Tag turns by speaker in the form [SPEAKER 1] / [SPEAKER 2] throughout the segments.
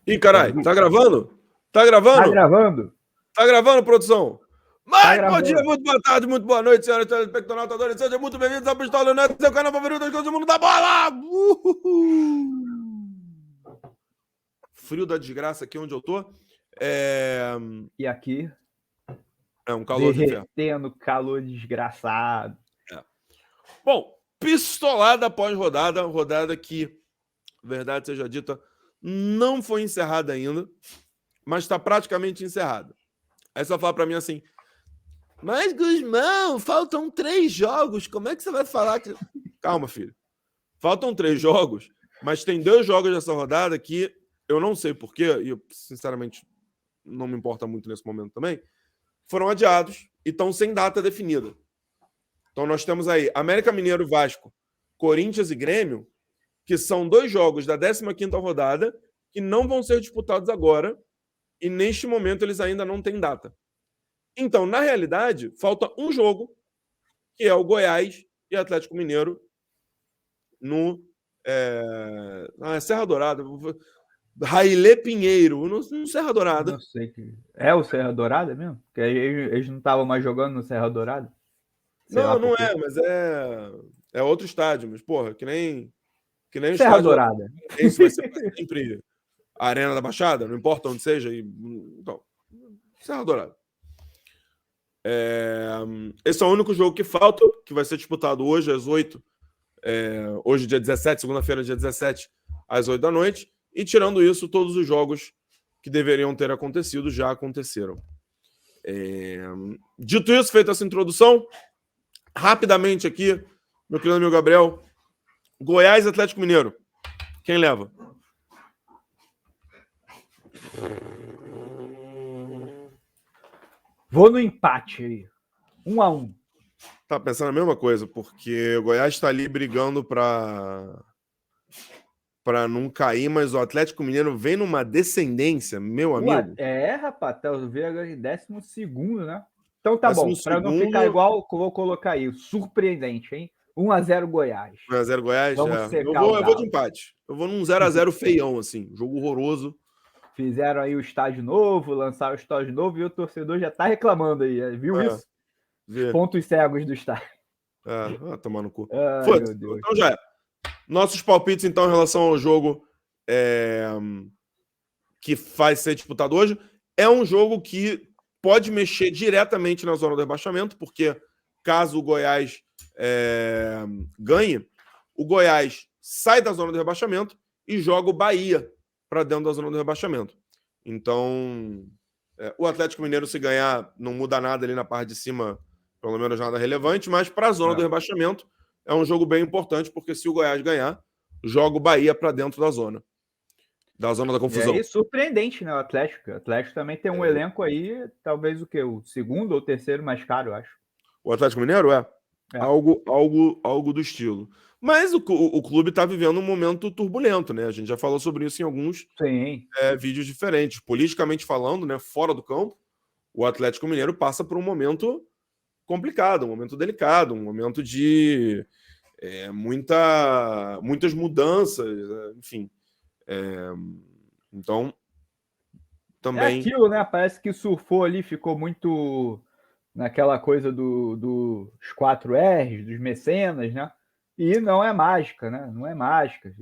[SPEAKER 1] Ih, caralho, tá gravando? Tá
[SPEAKER 2] Tá
[SPEAKER 1] gravando?
[SPEAKER 2] gravando?
[SPEAKER 1] Tá gravando, produção? Mas,
[SPEAKER 2] Tá
[SPEAKER 1] bom dia,
[SPEAKER 2] gravando.
[SPEAKER 1] muito boa tarde, muito boa noite, senhoras e senhores espectadores. Sejam muito bem-vindos ao Pistola Neto, seu canal favorito das coisas do mundo da bola! Frio da desgraça aqui onde eu tô.
[SPEAKER 2] E aqui,
[SPEAKER 1] É um calor do inferno.
[SPEAKER 2] derretendo, calor desgraçado.
[SPEAKER 1] Bom, pistolada após rodada, rodada que, verdade seja dita, não foi encerrada ainda, mas está praticamente encerrada. Aí só fala pra mim assim, mas, Guzmão, faltam 3 jogos. Como é que você vai falar que... Calma, filho. Faltam 3 jogos, mas tem 2 jogos dessa rodada que eu não sei porquê, e eu, sinceramente, não me importa muito nesse momento também, foram adiados e estão sem data definida. Então nós temos aí América Mineiro e Vasco, Corinthians e Grêmio, que são 2 jogos da 15ª rodada que não vão ser disputados agora, e neste momento eles ainda não têm data. Então, na realidade, falta um jogo, que é o Goiás e Atlético Mineiro no Serra Dourada. Railê Pinheiro, no Serra Dourada.
[SPEAKER 2] Não sei que. É o Serra Dourada mesmo? Porque eles não estavam mais jogando no Serra Dourada? Sei lá
[SPEAKER 1] Não,
[SPEAKER 2] por
[SPEAKER 1] não
[SPEAKER 2] quê.
[SPEAKER 1] é, mas é outro estádio. Mas, porra, que nem o
[SPEAKER 2] Serra
[SPEAKER 1] estádio
[SPEAKER 2] Dourada.
[SPEAKER 1] esse vai ser pra sempre a Arena da Baixada, não importa onde seja. Então, Serra Dourada. Esse é o único jogo que falta, que vai ser disputado hoje às 8. Hoje, dia 17, segunda-feira, dia 17, às 8 da noite. E tirando isso, todos os jogos que deveriam ter acontecido já aconteceram. Dito isso, feita essa introdução, rapidamente aqui, meu querido amigo Gabriel, Goiás e Atlético Mineiro. Quem leva?
[SPEAKER 2] Vou no empate aí. 1-1.
[SPEAKER 1] Tá pensando a mesma coisa, porque o Goiás está ali brigando para não cair, mas o Atlético Mineiro vem numa descendência, meu amigo.
[SPEAKER 2] Rapaz, tá o Veiga em 12º, né? Então tá bom, pra não
[SPEAKER 1] 12º,
[SPEAKER 2] ficar igual, vou colocar aí. Surpreendente, hein? 1-0 Goiás.
[SPEAKER 1] 1x0 Goiás.
[SPEAKER 2] Vamos
[SPEAKER 1] Eu
[SPEAKER 2] secar o
[SPEAKER 1] vou de
[SPEAKER 2] Galo.
[SPEAKER 1] empate. Eu vou num 0x0 feião, assim. Jogo horroroso.
[SPEAKER 2] Fizeram aí o estádio novo, lançaram o estádio novo e o torcedor já tá reclamando aí. Viu isso? Os
[SPEAKER 1] Vê.
[SPEAKER 2] pontos cegos do estádio.
[SPEAKER 1] Tomar no cu.
[SPEAKER 2] Ai,
[SPEAKER 1] Foda-se.
[SPEAKER 2] meu Deus.
[SPEAKER 1] Então já é. Nossos palpites, então, em relação ao jogo que vai ser disputado hoje, é um jogo que pode mexer diretamente na zona do rebaixamento, porque caso o Goiás ganhe, o Goiás sai da zona do rebaixamento e joga o Bahia para dentro da zona do rebaixamento. Então, o Atlético Mineiro, se ganhar, não muda nada ali na parte de cima, pelo menos nada relevante, mas para a zona do rebaixamento é um jogo bem importante, porque se o Goiás ganhar, joga o Bahia para dentro da zona da confusão.
[SPEAKER 2] E aí, surpreendente, né? O Atlético também tem um elenco aí, talvez o quê? O segundo ou terceiro mais caro, eu acho.
[SPEAKER 1] O Atlético Mineiro
[SPEAKER 2] É.
[SPEAKER 1] algo do estilo. Mas o clube está vivendo um momento turbulento, né? A gente já falou sobre isso em alguns vídeos diferentes. Politicamente falando, né, fora do campo, o Atlético Mineiro passa por um momento complicado, um momento delicado, um momento de muitas mudanças, enfim. Então, também...
[SPEAKER 2] É aquilo, né? Parece que surfou ali, ficou muito naquela coisa dos 4 R's, dos mecenas, né? E não é mágica, né? Não é mágica.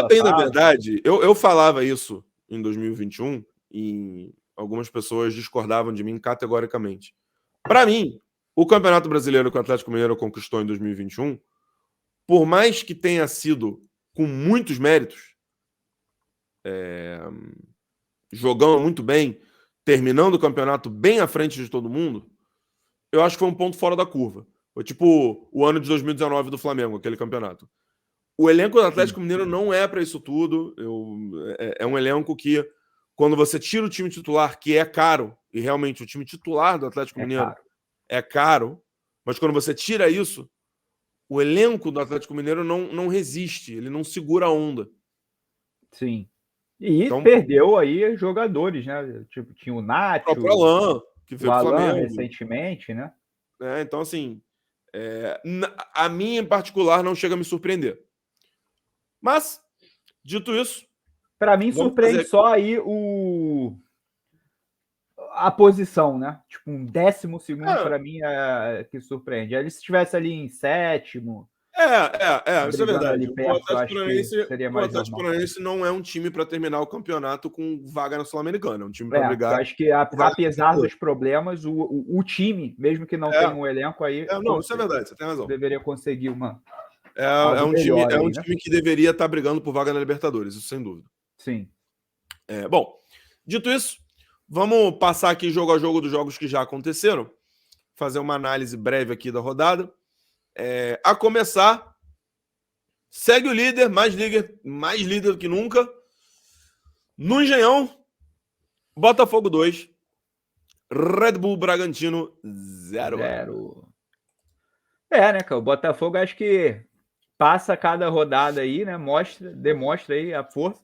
[SPEAKER 1] Bem, na verdade, eu falava isso em 2021 e algumas pessoas discordavam de mim categoricamente. Para mim, o Campeonato Brasileiro que o Atlético Mineiro conquistou em 2021, por mais que tenha sido com muitos méritos, jogando muito bem, terminando o campeonato bem à frente de todo mundo, eu acho que foi um ponto fora da curva. Foi tipo o ano de 2019 do Flamengo, aquele campeonato. O elenco do Atlético Mineiro não é para isso tudo. É um elenco que, quando você tira o time titular, que é caro, e realmente o time titular do Atlético Mineiro é caro, mas quando você tira isso, o elenco do Atlético Mineiro não resiste, ele não segura a onda.
[SPEAKER 2] Sim. E
[SPEAKER 1] então,
[SPEAKER 2] perdeu aí jogadores, né? Tipo, tinha o Nacho,
[SPEAKER 1] o próprio Alan, que veio
[SPEAKER 2] o
[SPEAKER 1] pro
[SPEAKER 2] Alan
[SPEAKER 1] Flamengo.
[SPEAKER 2] recentemente, né?
[SPEAKER 1] Então, assim, a mim, em particular, não chega a me surpreender. Mas, dito isso...
[SPEAKER 2] Para mim,
[SPEAKER 1] Vamos
[SPEAKER 2] surpreende
[SPEAKER 1] fazer...
[SPEAKER 2] só aí a posição, né? Tipo, um 12º para mim é que surpreende. Ele se estivesse ali em 7º,
[SPEAKER 1] isso é
[SPEAKER 2] brigando
[SPEAKER 1] verdade.
[SPEAKER 2] ali perto, eu acho que seria
[SPEAKER 1] O
[SPEAKER 2] mais
[SPEAKER 1] Atlético
[SPEAKER 2] normal.
[SPEAKER 1] Paranaense não é um time para terminar o campeonato com vaga na Sul-Americana. É um time para brigar.
[SPEAKER 2] Eu acho que, apesar dos problemas, o time, mesmo que não tenha um elenco aí,
[SPEAKER 1] não, isso é verdade, você tem razão.
[SPEAKER 2] deveria conseguir
[SPEAKER 1] um
[SPEAKER 2] melhor
[SPEAKER 1] time que deveria estar brigando por vaga na Libertadores, isso sem dúvida.
[SPEAKER 2] Sim.
[SPEAKER 1] Bom, dito isso, vamos passar aqui jogo a jogo dos jogos que já aconteceram, fazer uma análise breve aqui da rodada. A começar, segue o líder, mais líder do que nunca. No Engenhão, Botafogo 2, Red Bull Bragantino 0.
[SPEAKER 2] Né, cara? O Botafogo acho que passa cada rodada aí, né? Demonstra aí a força.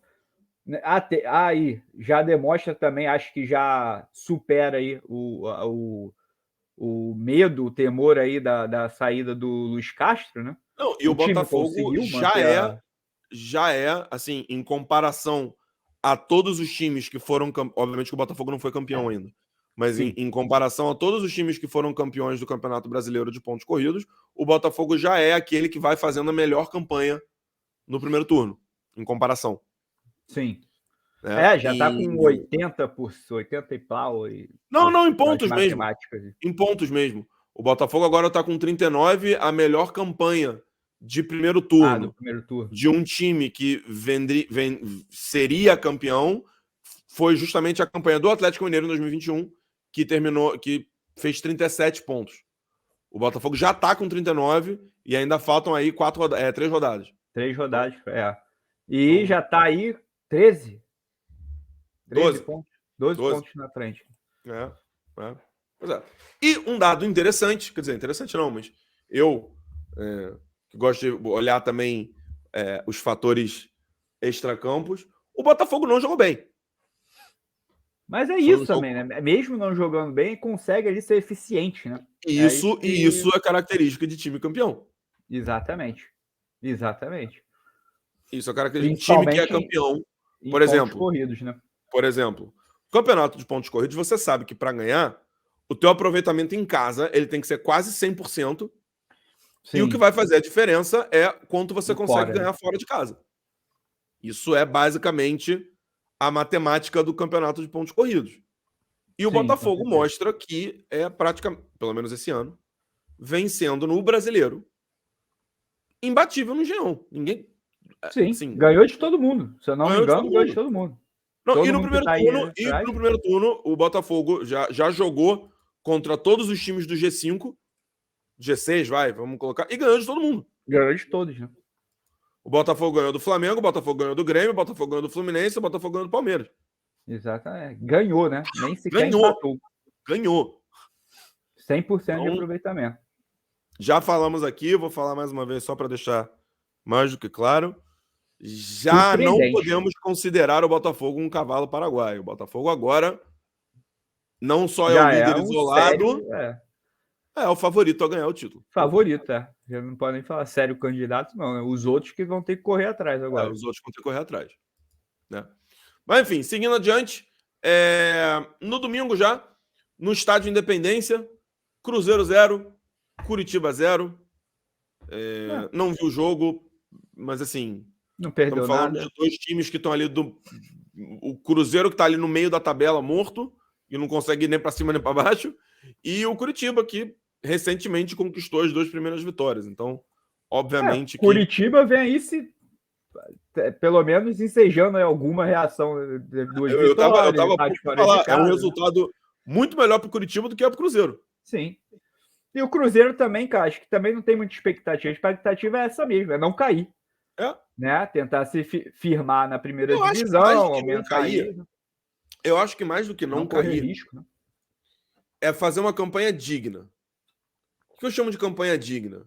[SPEAKER 2] Aí já demonstra também, acho que já supera aí o medo, o temor aí da saída do Luiz Castro, né?
[SPEAKER 1] Não, e o Botafogo já é, assim, em comparação a todos os times que foram... Obviamente que o Botafogo não foi campeão ainda, mas em comparação a todos os times que foram campeões do Campeonato Brasileiro de pontos corridos, o Botafogo já é aquele que vai fazendo a melhor campanha no primeiro turno, em comparação.
[SPEAKER 2] Sim. Já tá com 80 e pau.
[SPEAKER 1] Não, em pontos mesmo. Em pontos mesmo. O Botafogo agora tá com 39, a melhor campanha de primeiro turno. De um time que seria campeão, foi justamente a campanha do Atlético Mineiro em 2021, que fez 37 pontos. O Botafogo já tá com 39 e ainda faltam aí 3 rodadas.
[SPEAKER 2] 3 rodadas, E então, já tá aí 13 pontos. 12 pontos na frente.
[SPEAKER 1] Pois é. E um dado interessante, quer dizer, interessante não, mas eu que gosto de olhar também os fatores extracampos, o Botafogo não jogou bem.
[SPEAKER 2] Mas isso também, né? Mesmo não jogando bem, consegue ali ser eficiente, né?
[SPEAKER 1] Isso é característica de time campeão.
[SPEAKER 2] Exatamente.
[SPEAKER 1] Isso é característica de time que é campeão. Por exemplo,
[SPEAKER 2] corridos, né?
[SPEAKER 1] Por exemplo, campeonato de pontos corridos, você sabe que para ganhar, o teu aproveitamento em casa ele tem que ser quase 100%. Sim. E o que vai fazer a diferença é quanto você consegue ganhar fora de casa. Isso é basicamente a matemática do campeonato de pontos corridos. E o Botafogo mostra que praticamente, pelo menos esse ano, vencendo no Brasileiro, imbatível no Engenhão. Ninguém...
[SPEAKER 2] Sim, ganhou de todo mundo. Se eu não me engano, ganhou de todo mundo.
[SPEAKER 1] Não, e no primeiro turno, o Botafogo já jogou contra todos os times do G5, G6, vamos colocar, e ganhou de todo mundo.
[SPEAKER 2] Ganhou de todos, né?
[SPEAKER 1] O Botafogo ganhou do Flamengo, o Botafogo ganhou do Grêmio, o Botafogo ganhou do Fluminense, o Botafogo ganhou do Palmeiras.
[SPEAKER 2] Exatamente. Ganhou, né? Nem sequer empatou.
[SPEAKER 1] Ganhou.
[SPEAKER 2] 100% de aproveitamento.
[SPEAKER 1] Já falamos aqui, vou falar mais uma vez só para deixar mais do que claro. Já não podemos considerar o Botafogo um cavalo paraguaio. O Botafogo agora não só é o líder isolado, é o favorito a ganhar o título.
[SPEAKER 2] Favorito, Já não podem falar sério candidato, não. Né? Os outros que vão ter que correr atrás agora.
[SPEAKER 1] Os outros vão ter que correr atrás. Né? Mas, enfim, seguindo adiante, no domingo já, no Estádio Independência, Cruzeiro 0, Curitiba 0. Não vi o jogo, mas assim...
[SPEAKER 2] Não perdeu
[SPEAKER 1] Estamos falando de dois times que estão ali o Cruzeiro, que está ali no meio da tabela, morto, e não consegue ir nem para cima nem para baixo, e o Curitiba, que recentemente conquistou as 2 primeiras vitórias. Então, obviamente que...
[SPEAKER 2] Curitiba vem aí pelo menos ensejando alguma reação dos
[SPEAKER 1] eu tava por falar, é um resultado muito melhor para o Curitiba do que para o Cruzeiro.
[SPEAKER 2] Sim. E o Cruzeiro também, cara, acho que também não tem muita expectativa. A expectativa é essa mesmo, é não cair. Né? Tentar se firmar na primeira divisão, aumentar aí.
[SPEAKER 1] Eu acho que mais do que não cair,
[SPEAKER 2] risco, né?
[SPEAKER 1] É fazer uma campanha digna. O que eu chamo de campanha digna?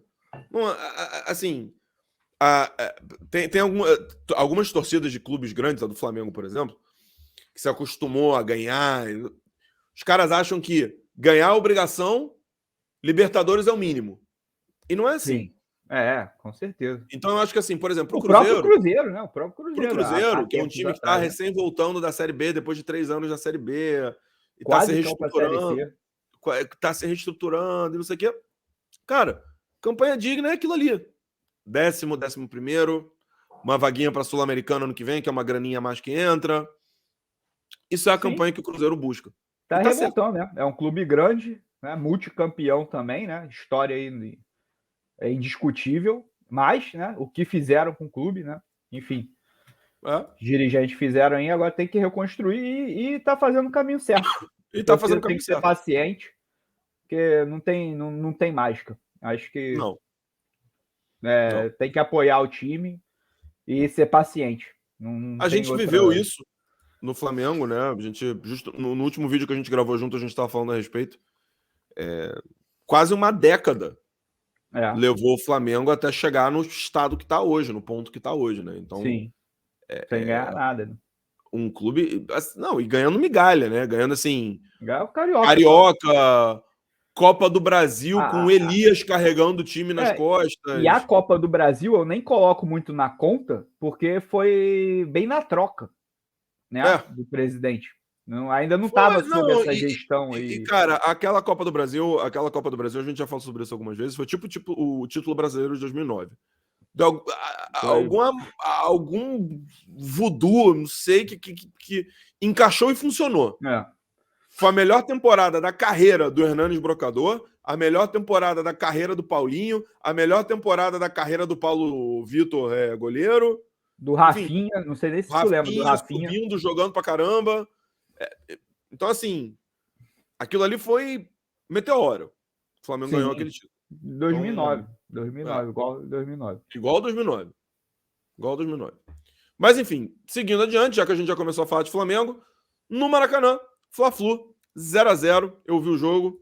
[SPEAKER 1] Assim, tem algumas torcidas de clubes grandes, a do Flamengo, por exemplo, que se acostumou a ganhar. Os caras acham que ganhar a obrigação, Libertadores é o mínimo. E não é assim.
[SPEAKER 2] Sim. Com certeza.
[SPEAKER 1] Então, eu acho que, assim, por exemplo,
[SPEAKER 2] O próprio Cruzeiro, né? O próprio
[SPEAKER 1] pro
[SPEAKER 2] Cruzeiro.
[SPEAKER 1] Cruzeiro, que é um
[SPEAKER 2] Tempos
[SPEAKER 1] time que está
[SPEAKER 2] atrás, né?
[SPEAKER 1] recém voltando da Série B, depois de 3 anos da Série B, e está se
[SPEAKER 2] Quase caiu pra Série
[SPEAKER 1] reestruturando,
[SPEAKER 2] C.
[SPEAKER 1] está se reestruturando e não sei o quê. Cara, campanha digna é aquilo ali. 10º, 11º, uma vaguinha para Sul-Americana ano que vem, que é uma graninha a mais que entra. Isso é a
[SPEAKER 2] Sim.
[SPEAKER 1] campanha que o Cruzeiro busca.
[SPEAKER 2] Tá
[SPEAKER 1] E tá certo.
[SPEAKER 2] remontando, né? É um clube grande, né? Multicampeão também, né? História aí é indiscutível, mas, né? O que fizeram com o clube, né? Enfim, os dirigentes fizeram aí, agora tem que reconstruir e tá fazendo o caminho certo.
[SPEAKER 1] E tá fazendo o
[SPEAKER 2] Tem
[SPEAKER 1] caminho
[SPEAKER 2] que ser
[SPEAKER 1] certo.
[SPEAKER 2] paciente, porque não tem mágica. Acho que
[SPEAKER 1] Não.
[SPEAKER 2] tem que apoiar o time e ser paciente.
[SPEAKER 1] A gente viveu isso no Flamengo, né? A gente, justo no último vídeo que a gente gravou junto, a gente estava falando a respeito. Quase uma década levou o Flamengo até chegar no estado que está hoje, no ponto que está hoje, né? Então,
[SPEAKER 2] sim, sem ganhar nada. Né?
[SPEAKER 1] um clube. Não, e ganhando migalha, né? Ganhando assim.
[SPEAKER 2] Ganhar o Carioca.
[SPEAKER 1] Carioca, Copa do Brasil, com o Elias carregando o time nas costas.
[SPEAKER 2] E a Copa do Brasil eu nem coloco muito na conta, porque foi bem na troca, né? Do presidente. Ainda não estava sob essa gestão aí.
[SPEAKER 1] E, cara, aquela Copa do Brasil, a gente já falou sobre isso algumas vezes, foi tipo o título brasileiro de 2009. Algum voodoo, não sei, que encaixou e funcionou. Foi a melhor temporada da carreira do Hernanes Brocador, a melhor temporada da carreira do Paulinho, a melhor temporada da carreira do Paulo Vitor, goleiro.
[SPEAKER 2] Do Rafinha, enfim, não sei nem se tu lembra do Rafinha.
[SPEAKER 1] Subindo, jogando pra caramba. Então, assim, aquilo ali foi meteoro. O Flamengo ganhou aquele título.
[SPEAKER 2] 2009. Então, 2009, igual 2009.
[SPEAKER 1] Igual 2009. Mas, enfim, seguindo adiante, já que a gente já começou a falar de Flamengo, no Maracanã, Fla-Flu, 0-0. Eu vi o jogo.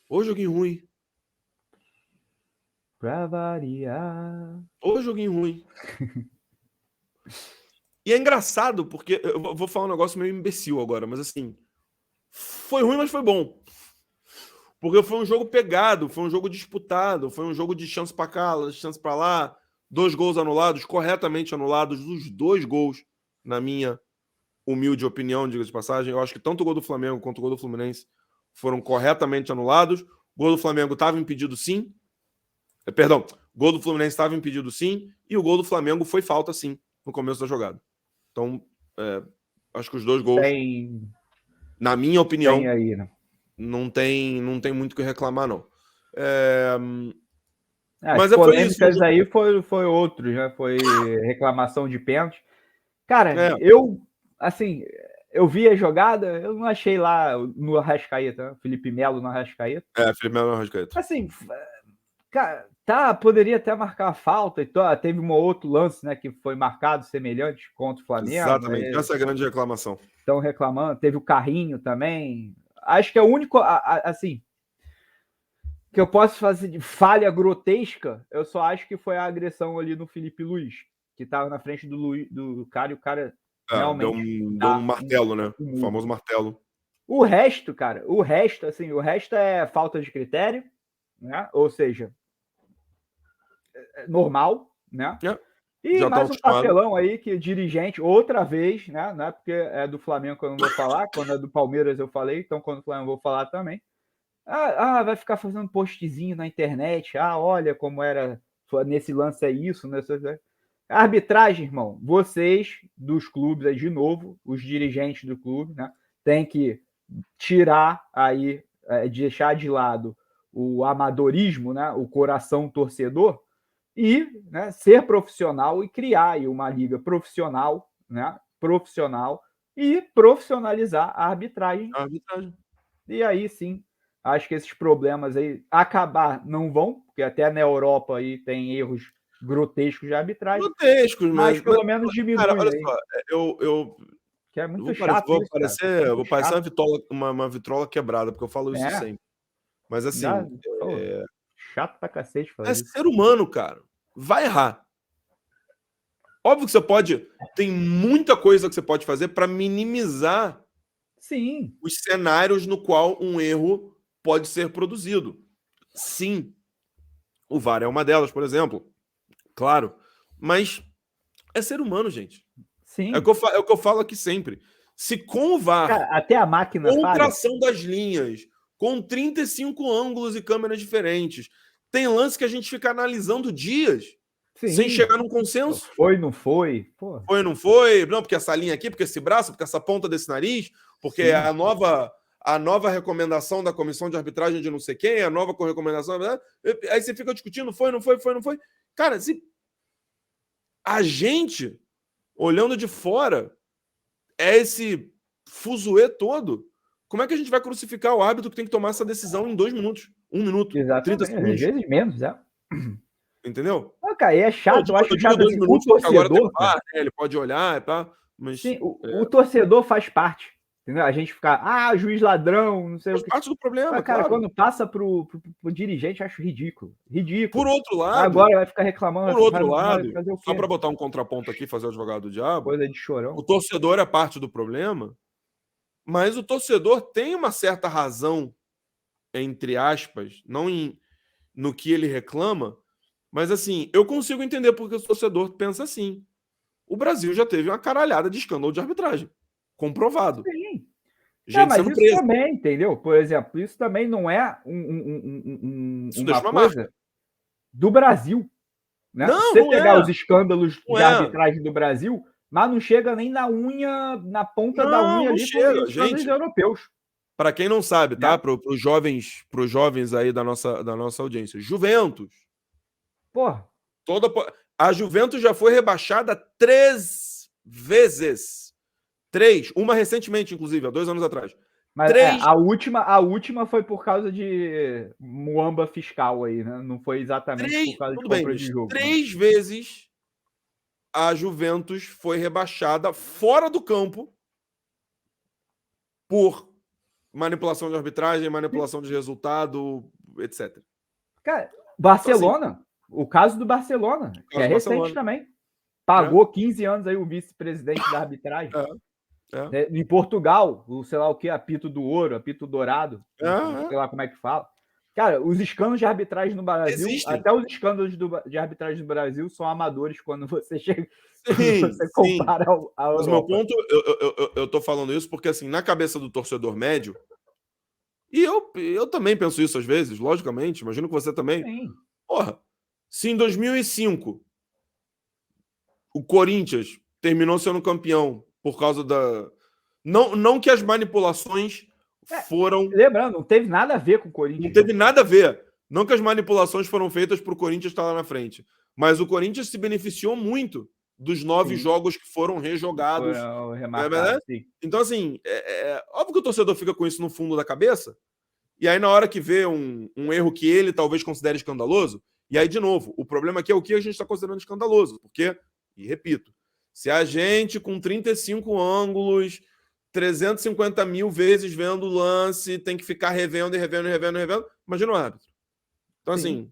[SPEAKER 1] Ô, joguinho ruim.
[SPEAKER 2] Pra variar.
[SPEAKER 1] Ô, joguinho ruim. E é engraçado, porque eu vou falar um negócio meio imbecil agora, mas assim, foi ruim, mas foi bom. Porque foi um jogo pegado, foi um jogo disputado, foi um jogo de chance pra cá, chance pra lá, 2 gols anulados, corretamente anulados, os 2 gols, na minha humilde opinião, diga de passagem. Eu acho que tanto o gol do Flamengo quanto o gol do Fluminense foram corretamente anulados. O gol do Flamengo estava impedido, sim. Perdão, o gol do Fluminense estava impedido, sim. E o gol do Flamengo foi falta, sim, no começo da jogada. Então, acho que os 2 gols, na minha opinião,
[SPEAKER 2] aí, né?
[SPEAKER 1] não tem muito o que reclamar, não.
[SPEAKER 2] Mas polêmicas aí foi outros, né? Foi reclamação de pênalti. Cara, eu vi a jogada, eu não achei lá no Arrascaeta, Felipe Melo no Arrascaeta.
[SPEAKER 1] Felipe Melo no Arrascaeta.
[SPEAKER 2] Assim, cara, poderia até marcar a falta e teve um outro lance, né, que foi marcado semelhante contra o Flamengo.
[SPEAKER 1] Exatamente, essa é a grande reclamação.
[SPEAKER 2] Estão reclamando, teve o carrinho também. Acho que é o único, assim, que eu posso fazer de falha grotesca, eu só acho que foi a agressão ali no Felipe Luiz, que estava na frente do cara, e o cara realmente
[SPEAKER 1] deu um martelo, né? O famoso martelo.
[SPEAKER 2] O resto, cara, o resto é falta de critério, né? Ou seja, normal, né? E já mais um papelão aí que dirigente, outra vez, né? Não é porque é do Flamengo que eu não vou falar, quando é do Palmeiras eu falei, então quando do Flamengo eu vou falar também. Vai ficar fazendo postzinho na internet. Olha como era nesse lance, é isso, nesse... Arbitragem, irmão. Vocês dos clubes, aí de novo, os dirigentes do clube, né? Tem que tirar aí, deixar de lado o amadorismo, né? O coração torcedor e, né, ser profissional e criar aí uma liga profissional, né? Profissional e profissionalizar a arbitragem. E aí sim, acho que esses problemas aí acabar não vão, porque até na Europa aí tem erros grotescos de arbitragem.
[SPEAKER 1] Grotescos,
[SPEAKER 2] mas pelo menos diminui.
[SPEAKER 1] Cara, olha só,
[SPEAKER 2] que é muito chato.
[SPEAKER 1] Vou parecer uma vitrola quebrada, porque eu falo isso sempre. Mas assim.
[SPEAKER 2] Chato pra cacete fazer isso.
[SPEAKER 1] Ser humano, cara. Vai errar. Óbvio que você pode. Tem muita coisa que você pode fazer para minimizar os cenários no qual um erro pode ser produzido. Sim. O VAR é uma delas, por exemplo. Claro. Mas é ser humano, gente.
[SPEAKER 2] Sim.
[SPEAKER 1] É o que eu falo aqui sempre. Se com o VAR,
[SPEAKER 2] Cara, até a máquina
[SPEAKER 1] com
[SPEAKER 2] falha.
[SPEAKER 1] tração das linhas, com 35 ângulos e câmeras diferentes, tem lance que a gente fica analisando dias sem chegar num consenso.
[SPEAKER 2] Foi, não foi? Pô.
[SPEAKER 1] Foi, não foi? Não, porque essa linha aqui, porque esse braço, porque essa ponta desse nariz, porque a nova recomendação da comissão de arbitragem de não sei quem, a nova recomendação. Aí você fica discutindo, foi, não foi, foi, não foi. Cara, se a gente, olhando de fora, é esse fuzuê todo, como é que a gente vai crucificar o árbitro que tem que tomar essa decisão em 2 minutos, 1 minuto,
[SPEAKER 2] Exatamente.
[SPEAKER 1] 30 segundos?
[SPEAKER 2] Às vezes menos, né?
[SPEAKER 1] Entendeu?
[SPEAKER 2] Não, cara, é chato, eu acho chato
[SPEAKER 1] 2
[SPEAKER 2] assim,
[SPEAKER 1] minutos,
[SPEAKER 2] o torcedor,
[SPEAKER 1] agora tem VAR, né? Ele pode olhar e tal, mas
[SPEAKER 2] sim, o torcedor faz parte, entendeu? A gente ficar, juiz ladrão, não sei
[SPEAKER 1] faz
[SPEAKER 2] o que.
[SPEAKER 1] parte do problema,
[SPEAKER 2] Mas, cara,
[SPEAKER 1] claro.
[SPEAKER 2] quando passa pro dirigente, eu acho ridículo.
[SPEAKER 1] Por outro lado,
[SPEAKER 2] agora vai ficar reclamando.
[SPEAKER 1] fazer
[SPEAKER 2] o quê?
[SPEAKER 1] só para botar um contraponto aqui, fazer o advogado do diabo,
[SPEAKER 2] Coisa de chorão.
[SPEAKER 1] o torcedor é parte do problema, mas o torcedor tem uma certa razão, entre aspas, não no que ele reclama, mas assim, eu consigo entender porque o torcedor pensa assim. O Brasil já teve uma caralhada de escândalo de arbitragem. Comprovado.
[SPEAKER 2] Sim.
[SPEAKER 1] Gente
[SPEAKER 2] mas
[SPEAKER 1] sendo
[SPEAKER 2] isso
[SPEAKER 1] presa.
[SPEAKER 2] também, entendeu? Por exemplo, isso também não é uma coisa do Brasil. Né?
[SPEAKER 1] Não,
[SPEAKER 2] você
[SPEAKER 1] não
[SPEAKER 2] pegar
[SPEAKER 1] é.
[SPEAKER 2] os escândalos
[SPEAKER 1] Não
[SPEAKER 2] de
[SPEAKER 1] é.
[SPEAKER 2] arbitragem do Brasil, mas não chega nem na unha, na ponta da unha ali
[SPEAKER 1] chega,
[SPEAKER 2] os escândalos europeus.
[SPEAKER 1] Para quem não sabe, tá? Para os jovens aí da nossa audiência. Juventus.
[SPEAKER 2] Porra.
[SPEAKER 1] A Juventus já foi rebaixada 3 vezes. 3. Uma recentemente, inclusive, há 2 anos atrás.
[SPEAKER 2] Mas a última foi por causa de muamba fiscal aí, né? Não foi exatamente por causa de compra de jogo.
[SPEAKER 1] 3 vezes a Juventus foi rebaixada fora do campo por manipulação de arbitragem, manipulação de resultado, etc.
[SPEAKER 2] Cara, Barcelona, então, assim, o caso do Barcelona, que é recente também. Pagou 15 anos aí o vice-presidente da arbitragem. Em Portugal, o sei lá o que, apito do ouro, apito dourado, sei lá como é que fala. Cara, os escândalos de arbitragem no Brasil, até os escândalos de arbitragem no Brasil são amadores quando você chega, você compara ao
[SPEAKER 1] Mas meu ponto, eu tô falando isso porque, assim, na cabeça do torcedor médio, e eu também penso isso às vezes, logicamente, imagino que você também.
[SPEAKER 2] Sim.
[SPEAKER 1] Porra, se em 2005 o Corinthians terminou sendo campeão por causa da... Não que as manipulações foram...
[SPEAKER 2] Lembrando, não teve nada a ver com o Corinthians.
[SPEAKER 1] Não teve nada a ver. Não que as manipulações foram feitas para o Corinthians estar lá na frente. Mas o Corinthians se beneficiou muito dos 9 jogos que foram rejogados. Então, assim, óbvio que o torcedor fica com isso no fundo da cabeça. E aí, na hora que vê um erro que ele talvez considere escandaloso, e aí, de novo, o problema aqui é o que a gente está considerando escandaloso. Porque, e repito, se a gente com 35 ângulos, 350 mil vezes vendo o lance, tem que ficar revendo, imagina o árbitro. Então, assim,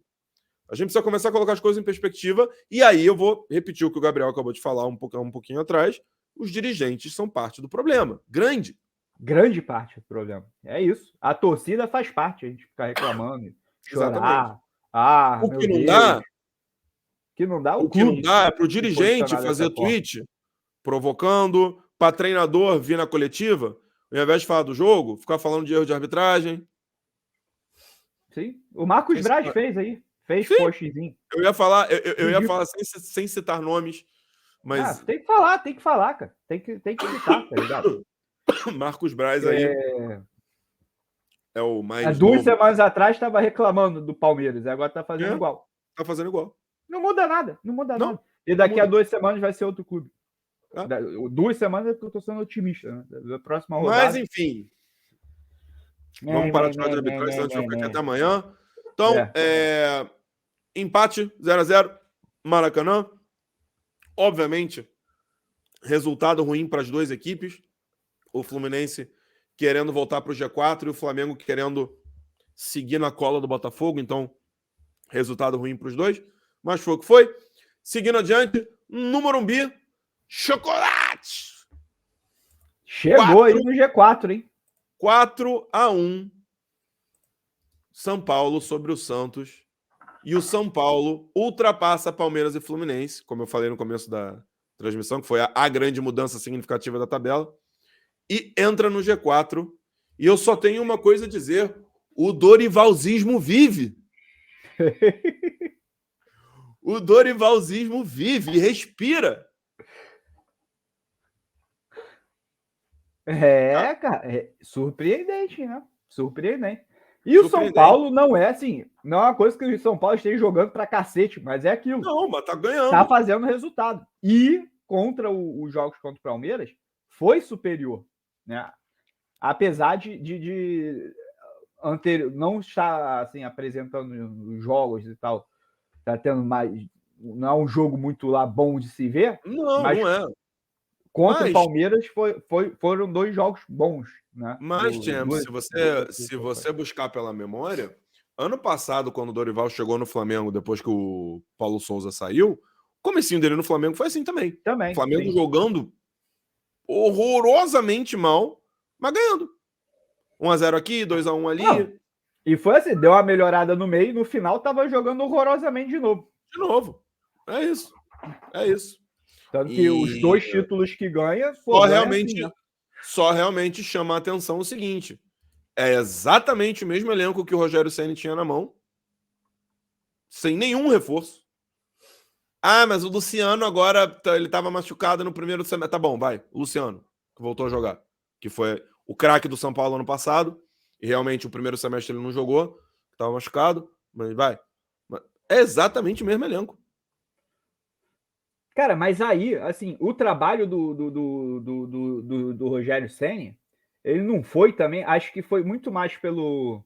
[SPEAKER 1] a gente precisa começar a colocar as coisas em perspectiva, e aí eu vou repetir o que o Gabriel acabou de falar um pouquinho atrás, os dirigentes são parte do problema. Grande
[SPEAKER 2] parte do problema. É isso. A torcida faz parte, a gente ficar reclamando, chorar.
[SPEAKER 1] O que não dá...
[SPEAKER 2] que não dá,
[SPEAKER 1] o que não dá é para o dirigente fazer tweet provocando, para treinador vir na coletiva, ao invés de falar do jogo, ficar falando de erro de arbitragem.
[SPEAKER 2] Sim. O Marcos Braz fez aí. Fez postzinho.
[SPEAKER 1] Eu ia falar, eu ia falar sem citar nomes, mas...
[SPEAKER 2] tem que falar, cara. Tem que citar, tá ligado?
[SPEAKER 1] Marcos Braz aí é o mais...
[SPEAKER 2] Há 2 semanas atrás estava reclamando do Palmeiras, agora está fazendo igual.
[SPEAKER 1] Tá fazendo igual.
[SPEAKER 2] Não muda nada, nada. E daqui a 2 semanas vai ser outro clube. 2 semanas eu tô sendo otimista, né? Da próxima rodada.
[SPEAKER 1] Mas, enfim. Vamos parar de falar de arbitragem, senão a gente vai ficar aqui até amanhã. Então, empate 0-0, Maracanã. Obviamente, resultado ruim para as 2 equipes. O Fluminense querendo voltar para o G4 e o Flamengo querendo seguir na cola do Botafogo. Então, resultado ruim para os 2. Mas foi o que foi. Seguindo adiante, no Morumbi, chocolate!
[SPEAKER 2] Chegou aí no G4, hein?
[SPEAKER 1] 4-1. São Paulo sobre o Santos. E o São Paulo ultrapassa Palmeiras e Fluminense, como eu falei no começo da transmissão, que foi a grande mudança significativa da tabela, e entra no G4. E eu só tenho uma coisa a dizer: o Dorivalzismo vive. O Dorivalzismo vive e respira.
[SPEAKER 2] Cara, é surpreendente, né? Surpreendente. E o São Paulo não é assim, não é uma coisa que o São Paulo esteja jogando pra cacete, mas é aquilo.
[SPEAKER 1] Não, mas tá ganhando.
[SPEAKER 2] Tá fazendo resultado. E contra os jogos contra o Palmeiras, foi superior, né? Apesar de não estar assim, apresentando os jogos e tal, tá tendo mais. Não é um jogo muito lá bom de se ver.
[SPEAKER 1] Não,
[SPEAKER 2] mas
[SPEAKER 1] não é.
[SPEAKER 2] contra o Palmeiras foram 2 jogos bons, né?
[SPEAKER 1] Mas, James, se você buscar pela memória, ano passado, quando o Dorival chegou no Flamengo, depois que o Paulo Souza saiu, o comecinho dele no Flamengo foi assim também. O Flamengo
[SPEAKER 2] sim.
[SPEAKER 1] jogando horrorosamente mal, mas ganhando. 1-0 aqui, 2-1 ali.
[SPEAKER 2] Não. E foi assim, deu uma melhorada no meio, no final tava jogando horrorosamente de novo.
[SPEAKER 1] De novo. É isso. É isso.
[SPEAKER 2] Tanto que os 2 títulos que ganha
[SPEAKER 1] só realmente chama a atenção o seguinte: é exatamente o mesmo elenco que o Rogério Ceni tinha na mão, sem nenhum reforço. Ah, mas o Luciano agora ele estava machucado no primeiro semestre. Tá bom, vai. O Luciano, que voltou a jogar, que foi o craque do São Paulo ano passado, e realmente o primeiro semestre ele não jogou, estava machucado, mas vai. É exatamente o mesmo elenco.
[SPEAKER 2] Cara, mas aí, assim, o trabalho do Rogério Ceni, ele não foi também, acho que foi muito mais pelo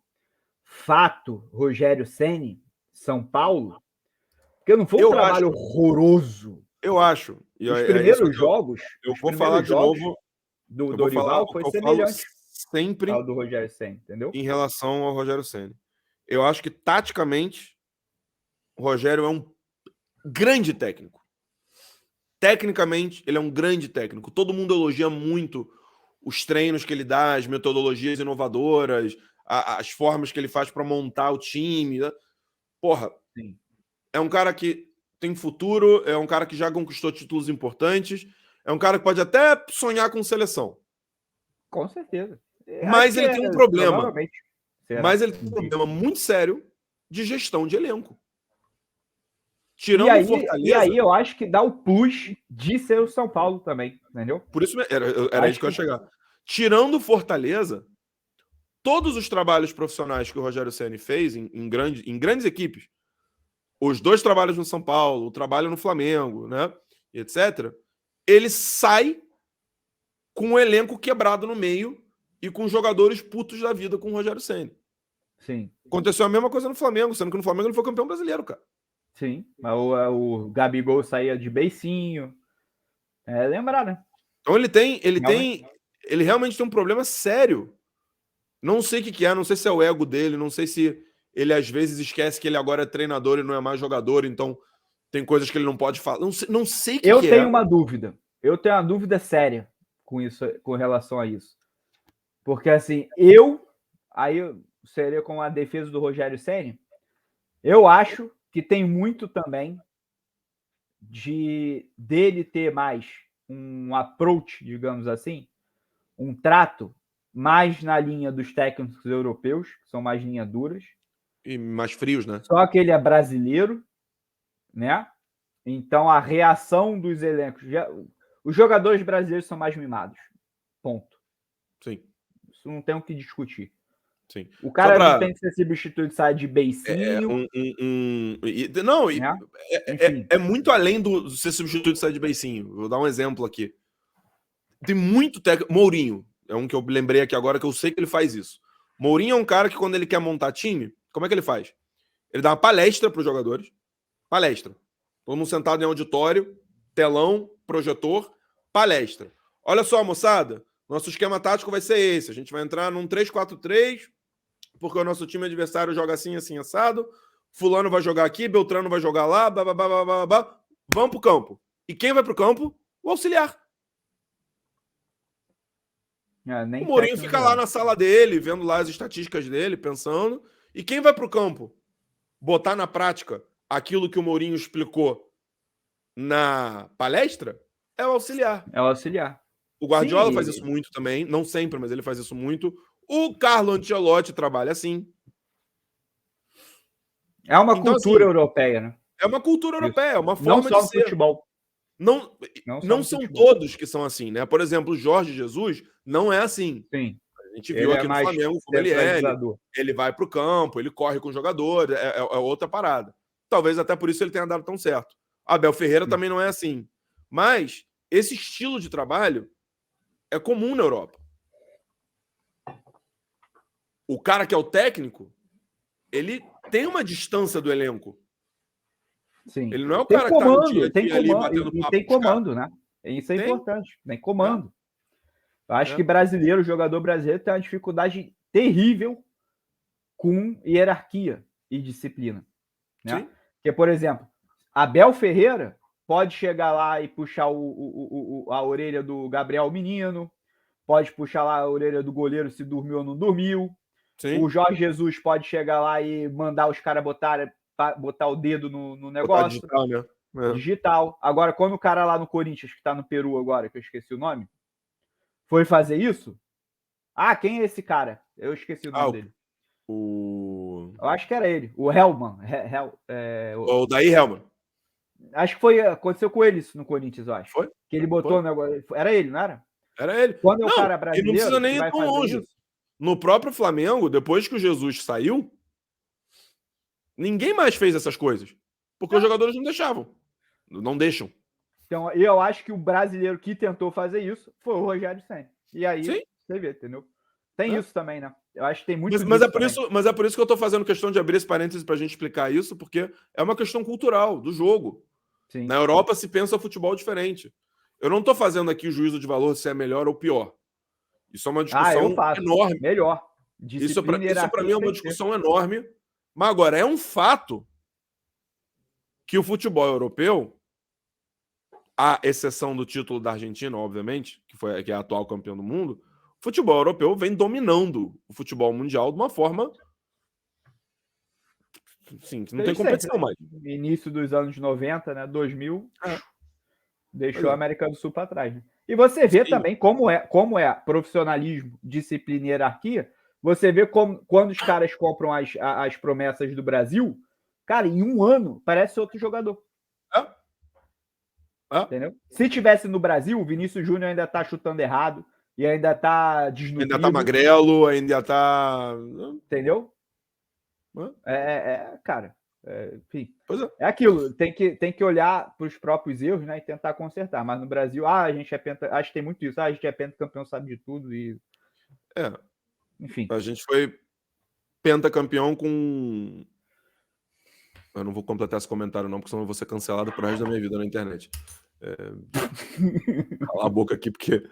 [SPEAKER 2] fato Rogério Ceni, São Paulo, porque não foi um trabalho horroroso.
[SPEAKER 1] Eu acho.
[SPEAKER 2] Os primeiros jogos,
[SPEAKER 1] eu vou falar de novo
[SPEAKER 2] do Dorival foi semelhante
[SPEAKER 1] sempre
[SPEAKER 2] ao do Rogério Ceni, entendeu?
[SPEAKER 1] Em relação ao Rogério Ceni. Eu acho que taticamente o Rogério é um grande técnico. Tecnicamente, ele é um grande técnico. Todo mundo elogia muito os treinos que ele dá, as metodologias inovadoras, as formas que ele faz para montar o time. Né? Porra,
[SPEAKER 2] sim.
[SPEAKER 1] É um cara que tem futuro, é um cara que já conquistou títulos importantes, é um cara que pode até sonhar com seleção.
[SPEAKER 2] Com certeza.
[SPEAKER 1] Mas ele tem um problema. Mas ele tem um problema muito sério de gestão de elenco. Tirando o Fortaleza.
[SPEAKER 2] E aí eu acho que dá o push de ser o São Paulo também, entendeu?
[SPEAKER 1] Por isso era isso que eu ia chegar. Tirando o Fortaleza, todos os trabalhos profissionais que o Rogério Ceni fez em grandes equipes, os 2 trabalhos no São Paulo, o trabalho no Flamengo, né, etc., ele sai com um elenco quebrado no meio e com jogadores putos da vida com o Rogério Ceni.
[SPEAKER 2] Sim.
[SPEAKER 1] Aconteceu a mesma coisa no Flamengo, sendo que no Flamengo ele foi campeão brasileiro, cara.
[SPEAKER 2] Sim, mas o Gabigol saía de beicinho. Lembrar, né?
[SPEAKER 1] Então ele realmente tem um problema sério. Não sei o que é, não sei se é o ego dele, não sei se ele às vezes esquece que ele agora é treinador e não é mais jogador, então tem coisas que ele não pode falar. Não sei o que é.
[SPEAKER 2] Eu tenho uma dúvida. Eu tenho uma dúvida séria com relação a isso. Porque assim, aí seria com a defesa do Rogério Ceni, eu acho que tem muito também dele ter mais um approach, digamos assim, um trato mais na linha dos técnicos europeus, que são mais linhas duras.
[SPEAKER 1] E mais frios, né?
[SPEAKER 2] Só que ele é brasileiro, né? Então a reação dos elencos... Os jogadores brasileiros são mais mimados. Ponto.
[SPEAKER 1] Sim.
[SPEAKER 2] Isso não tem o que discutir.
[SPEAKER 1] Sim.
[SPEAKER 2] O cara não tem que ser substituído, sai de beicinho.
[SPEAKER 1] É muito além do ser substituído de sair de beicinho. Vou dar um exemplo aqui. Tem muito técnico. Mourinho é um que eu lembrei aqui agora, que eu sei que ele faz isso. Mourinho é um cara que, quando ele quer montar time, como é que ele faz? Ele dá uma palestra para os jogadores. Palestra. Todo mundo sentado em auditório, telão, projetor, palestra. Olha só, moçada, nosso esquema tático vai ser esse. A gente vai entrar num 3-4-3, porque o nosso time adversário joga assim, assim, assado. Fulano vai jogar aqui, Beltrano vai jogar lá, blá, blá, blá, blá, blá, blá. Vamos pro campo. E quem vai pro campo? O auxiliar. O Mourinho fica lá na sala dele, vendo lá as estatísticas dele, pensando. E quem vai pro campo? botar na prática aquilo que o Mourinho explicou na palestra, é o auxiliar.
[SPEAKER 2] É o auxiliar.
[SPEAKER 1] O Guardiola
[SPEAKER 2] Sim,
[SPEAKER 1] faz isso muito também, não sempre, mas ele faz isso muito. O Carlo Ancelotti trabalha assim.
[SPEAKER 2] É uma
[SPEAKER 1] Então,
[SPEAKER 2] cultura
[SPEAKER 1] assim,
[SPEAKER 2] europeia, né?
[SPEAKER 1] é uma cultura europeia, é uma
[SPEAKER 2] Não
[SPEAKER 1] forma
[SPEAKER 2] só
[SPEAKER 1] de
[SPEAKER 2] no
[SPEAKER 1] ser.
[SPEAKER 2] futebol.
[SPEAKER 1] Não
[SPEAKER 2] Não só
[SPEAKER 1] não
[SPEAKER 2] no
[SPEAKER 1] são
[SPEAKER 2] futebol.
[SPEAKER 1] todos que são assim, né? Por exemplo, o Jorge Jesus não é assim.
[SPEAKER 2] Sim.
[SPEAKER 1] A gente viu
[SPEAKER 2] Ele é
[SPEAKER 1] aqui no
[SPEAKER 2] mais
[SPEAKER 1] Flamengo como ele é.
[SPEAKER 2] centralizador.
[SPEAKER 1] Ele vai para o campo, ele corre com o jogador, é outra parada. Talvez até por isso ele tenha dado tão certo. Abel Ferreira
[SPEAKER 2] Sim.
[SPEAKER 1] também não é assim. Mas esse estilo de trabalho é comum na Europa. O cara que é o técnico, ele tem uma distância do elenco.
[SPEAKER 2] Sim.
[SPEAKER 1] Ele não é o
[SPEAKER 2] Tem
[SPEAKER 1] cara que tá no dia a
[SPEAKER 2] comando, tem
[SPEAKER 1] dia ali
[SPEAKER 2] comando,
[SPEAKER 1] batendo
[SPEAKER 2] e
[SPEAKER 1] papo
[SPEAKER 2] tem
[SPEAKER 1] com os caras.
[SPEAKER 2] comando, né? Isso é
[SPEAKER 1] Tem.
[SPEAKER 2] importante, tem comando. Eu acho que brasileiro, jogador brasileiro, tem uma dificuldade terrível com hierarquia e disciplina, né?
[SPEAKER 1] Sim.
[SPEAKER 2] Porque, por exemplo, Abel Ferreira pode chegar lá e puxar a orelha do Gabriel Menino, pode puxar lá a orelha do goleiro se dormiu ou não dormiu.
[SPEAKER 1] Sim.
[SPEAKER 2] O Jorge Jesus pode chegar lá e mandar os caras botar o dedo no negócio.
[SPEAKER 1] Digital, né?
[SPEAKER 2] Digital. Agora, quando o cara lá no Corinthians, que tá no Peru agora, que eu esqueci o nome, foi fazer isso? Ah, quem é esse cara? Eu esqueci o nome dele. Eu acho que era ele. O Hellman.
[SPEAKER 1] O Daí Hellman.
[SPEAKER 2] Acho que aconteceu com ele isso no Corinthians, eu acho.
[SPEAKER 1] Foi?
[SPEAKER 2] Que ele botou o negócio. Era ele, não era?
[SPEAKER 1] Era ele.
[SPEAKER 2] Quando é o
[SPEAKER 1] Não,
[SPEAKER 2] cara
[SPEAKER 1] e
[SPEAKER 2] brasileiro,
[SPEAKER 1] não precisa nem
[SPEAKER 2] que
[SPEAKER 1] ir
[SPEAKER 2] vai
[SPEAKER 1] tão
[SPEAKER 2] fazer
[SPEAKER 1] longe.
[SPEAKER 2] isso.
[SPEAKER 1] No próprio Flamengo, depois que o Jesus saiu, ninguém mais fez essas coisas. Porque os jogadores não deixavam. Não deixam.
[SPEAKER 2] Então, eu acho que o brasileiro que tentou fazer isso foi o Rogério Ceni. E aí,
[SPEAKER 1] Sim.
[SPEAKER 2] você vê, entendeu? Tem isso também, né? Eu acho que tem muito
[SPEAKER 1] mas
[SPEAKER 2] disso
[SPEAKER 1] mas é por isso que eu tô fazendo questão de abrir esse parênteses pra gente explicar isso, porque é uma questão cultural, do jogo.
[SPEAKER 2] Sim.
[SPEAKER 1] Na Europa se pensa futebol diferente. Eu não tô fazendo aqui o juízo de valor se é melhor ou pior. Isso é uma discussão
[SPEAKER 2] eu faço.
[SPEAKER 1] enorme.
[SPEAKER 2] Melhor.
[SPEAKER 1] Isso para mim é uma discussão enorme. Mas agora, é um fato que o futebol europeu, à exceção do título da Argentina, obviamente, que é a atual campeão do mundo, o futebol europeu vem dominando o futebol mundial de uma forma, sim, que não tem competição mais.
[SPEAKER 2] Início dos anos 90, né? 2000, deixou a América do Sul para trás. Né? E você vê também como é profissionalismo, disciplina e hierarquia. Você vê quando os caras compram as promessas do Brasil, cara, em um ano parece outro jogador. Entendeu? Se tivesse no Brasil, o Vinícius Júnior ainda tá chutando errado e ainda tá desnutrido.
[SPEAKER 1] Ainda tá magrelo, ainda tá...
[SPEAKER 2] Entendeu? Cara, enfim.
[SPEAKER 1] Pois é.
[SPEAKER 2] É aquilo, tem que olhar para os próprios erros, né, e tentar consertar. Mas no Brasil, a gente é acho que tem muito isso. A gente é pentacampeão, sabe de tudo e... Enfim.
[SPEAKER 1] A gente foi pentacampeão com... Eu não vou completar esse comentário não, porque senão eu vou ser cancelado pro resto da minha vida na internet. Cala a boca aqui, porque...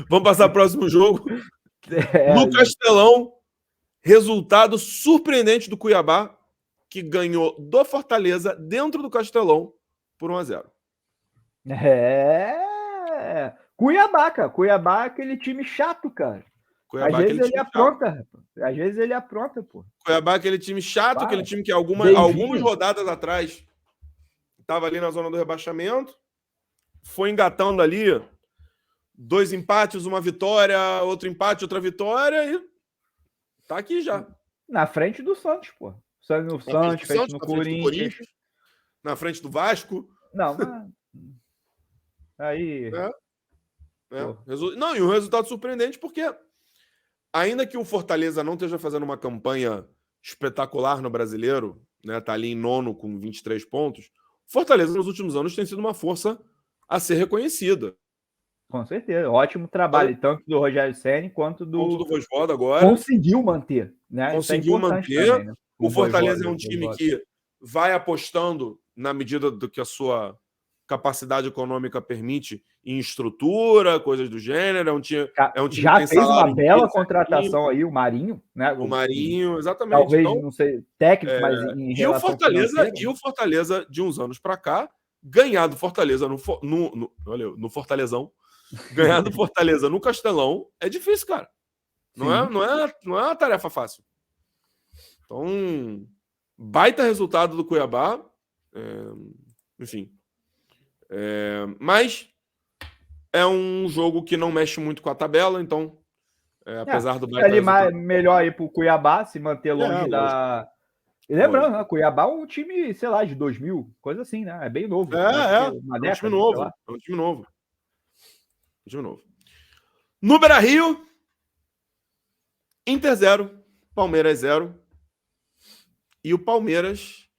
[SPEAKER 1] Vamos passar pro próximo jogo. No Castelão, resultado surpreendente do Cuiabá, que ganhou do Fortaleza dentro do Castelão por 1-0.
[SPEAKER 2] Cuiabá, cara. Cuiabá é aquele time chato, cara. Cuiabá, às vezes ele apronta. Às vezes ele apronta, pô.
[SPEAKER 1] Cuiabá é aquele time chato, aquele time que algumas rodadas atrás estava ali na zona do rebaixamento, foi engatando ali 2 empates, uma vitória, outro empate, outra vitória e tá aqui já.
[SPEAKER 2] Na frente do Santos, pô. No Santos, frente no Corinthians.
[SPEAKER 1] Na frente do Vasco.
[SPEAKER 2] Não, mas... Aí...
[SPEAKER 1] Não, e um resultado surpreendente porque ainda que o Fortaleza não esteja fazendo uma campanha espetacular no Brasileiro, né, tá ali em 9º com 23 pontos, Fortaleza nos últimos anos tem sido uma força a ser reconhecida.
[SPEAKER 2] Com certeza, ótimo trabalho, tanto do Rogério Ceni quanto do
[SPEAKER 1] Vojvoda agora.
[SPEAKER 2] Conseguiu manter, né?
[SPEAKER 1] Conseguiu manter. Também, né? O Fortaleza é um time que vai apostando na medida do que a sua capacidade econômica permite em estrutura, coisas do gênero. É um time
[SPEAKER 2] já
[SPEAKER 1] que
[SPEAKER 2] fez uma bela contratação aí, o Marinho, né?
[SPEAKER 1] O Marinho, exatamente.
[SPEAKER 2] Talvez, então, não sei, técnico, mas em relação
[SPEAKER 1] e o Fortaleza, de uns anos para cá, ganhar do Fortaleza no Fortalezão, ganhar do Fortaleza no Castelão é difícil, cara. Não é uma tarefa fácil. Então, baita resultado do Cuiabá. Enfim. Mas é um jogo que não mexe muito com a tabela, então, apesar do baita
[SPEAKER 2] ali
[SPEAKER 1] resultado...
[SPEAKER 2] melhor ir pro Cuiabá, se manter longe da...
[SPEAKER 1] lógico.
[SPEAKER 2] E lembrando, né, Cuiabá é um time, sei lá, de 2000, coisa assim, né? É bem novo.
[SPEAKER 1] Uma década, um time novo. É um time novo. Um time novo. No Beira-Rio, Inter 0, Palmeiras 0. E o Palmeiras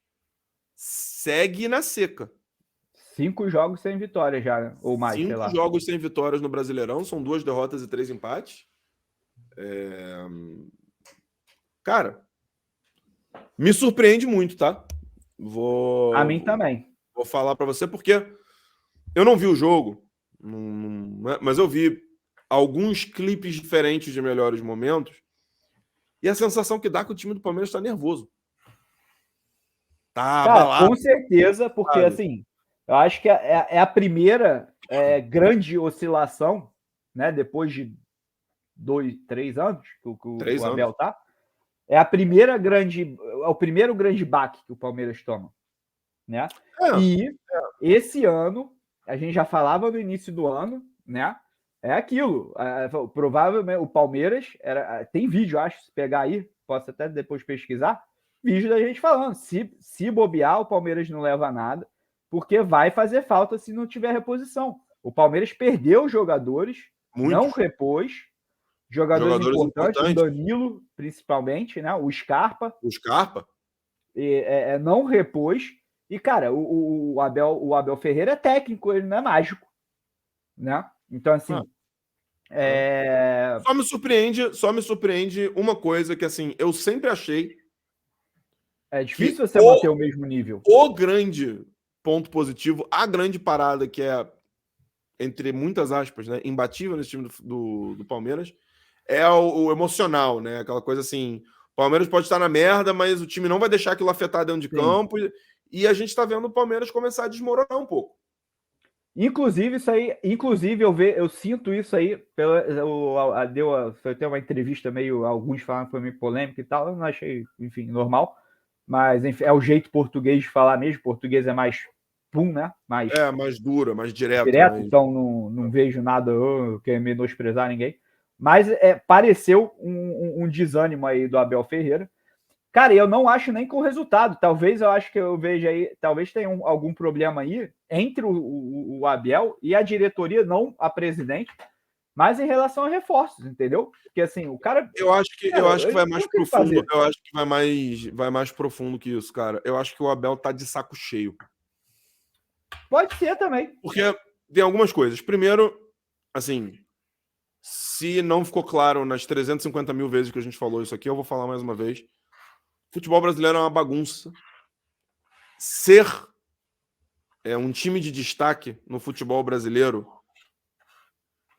[SPEAKER 1] segue na seca.
[SPEAKER 2] 5 jogos sem vitória já, né? Ou mais,
[SPEAKER 1] 5
[SPEAKER 2] sei lá.
[SPEAKER 1] jogos sem vitórias no Brasileirão, são 2 derrotas e 3 empates. Cara, me surpreende muito, tá?
[SPEAKER 2] A mim também.
[SPEAKER 1] Vou falar pra você porque eu não vi o jogo, mas eu vi alguns clipes diferentes de melhores momentos e a sensação que dá que o time do Palmeiras tá nervoso. Tá abalado.
[SPEAKER 2] Com certeza, porque assim, eu acho que é a primeira grande oscilação, né? Depois de 2, 3 anos que o Abel tá. É o primeiro grande baque que o Palmeiras toma, né? Esse ano, a gente já falava no início do ano, né? É aquilo. Provavelmente o Palmeiras tem vídeo, acho, se pegar aí, posso até depois pesquisar. Vídeo da gente falando, se bobear, o Palmeiras não leva nada, porque vai fazer falta se não tiver reposição. O Palmeiras perdeu jogadores, não repôs, jogadores importantes, o Danilo, principalmente, né? O Scarpa. Não repôs. E, cara, o Abel Ferreira é técnico, ele não é mágico, né? Então, assim...
[SPEAKER 1] Só me surpreende uma coisa que, assim, eu sempre achei...
[SPEAKER 2] É difícil você manter o mesmo nível.
[SPEAKER 1] O grande ponto positivo, a grande parada que é, entre muitas aspas, né, imbatível nesse time do Palmeiras, é o emocional, né? Aquela coisa assim, o Palmeiras pode estar na merda, mas o time não vai deixar aquilo afetar dentro de campo. E a gente está vendo o Palmeiras começar a desmoronar um pouco.
[SPEAKER 2] Inclusive, isso aí, eu sinto isso aí. Foi até uma entrevista meio. Alguns falaram que foi meio polêmica e tal. Eu não achei, enfim, normal. Mas, enfim, é o jeito português de falar mesmo. Português é mais pum, né? Mais
[SPEAKER 1] duro, mais direto.
[SPEAKER 2] Então não vejo nada que menosprezar ninguém. Mas pareceu um desânimo aí do Abel Ferreira. Cara, eu não acho nem com o resultado. Talvez eu acho que eu veja aí, talvez tenha algum problema aí entre o Abel e a diretoria, não a presidente, mas em relação a reforços, entendeu? Porque assim, o cara.
[SPEAKER 1] Eu acho que vai mais profundo. Eu acho que vai mais profundo que isso, cara. Eu acho que o Abel tá de saco cheio.
[SPEAKER 2] Pode ser também.
[SPEAKER 1] Porque tem algumas coisas. Primeiro, assim, se não ficou claro nas 350 mil vezes que a gente falou isso aqui, eu vou falar mais uma vez. Futebol brasileiro é uma bagunça. Ser um time de destaque no futebol brasileiro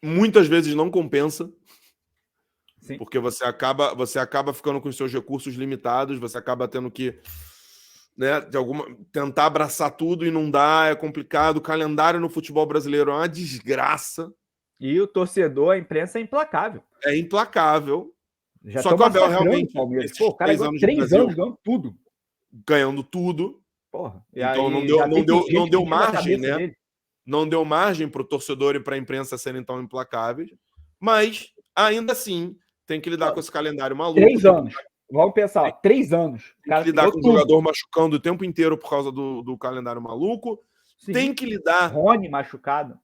[SPEAKER 1] muitas vezes não compensa. Sim. Porque você acaba ficando com os seus recursos limitados, você acaba tendo que, né, tentar abraçar tudo e não dá, é complicado. O calendário no futebol brasileiro é uma desgraça.
[SPEAKER 2] E o torcedor, a imprensa é implacável.
[SPEAKER 1] É implacável.
[SPEAKER 2] Já só que o Abel realmente... o cara ganhou 3 anos ganhando tudo.
[SPEAKER 1] Ganhando tudo.
[SPEAKER 2] Porra.
[SPEAKER 1] Então não deu margem, né? Dele. Não deu margem para o torcedor e para a imprensa serem tão implacáveis. Mas, ainda assim, tem que lidar com esse calendário maluco.
[SPEAKER 2] 3 anos. Vamos pensar, 3 anos.
[SPEAKER 1] Tem que lidar com o jogador machucando o tempo inteiro por causa do calendário maluco. Sim. Tem que lidar...
[SPEAKER 2] Rony machucado.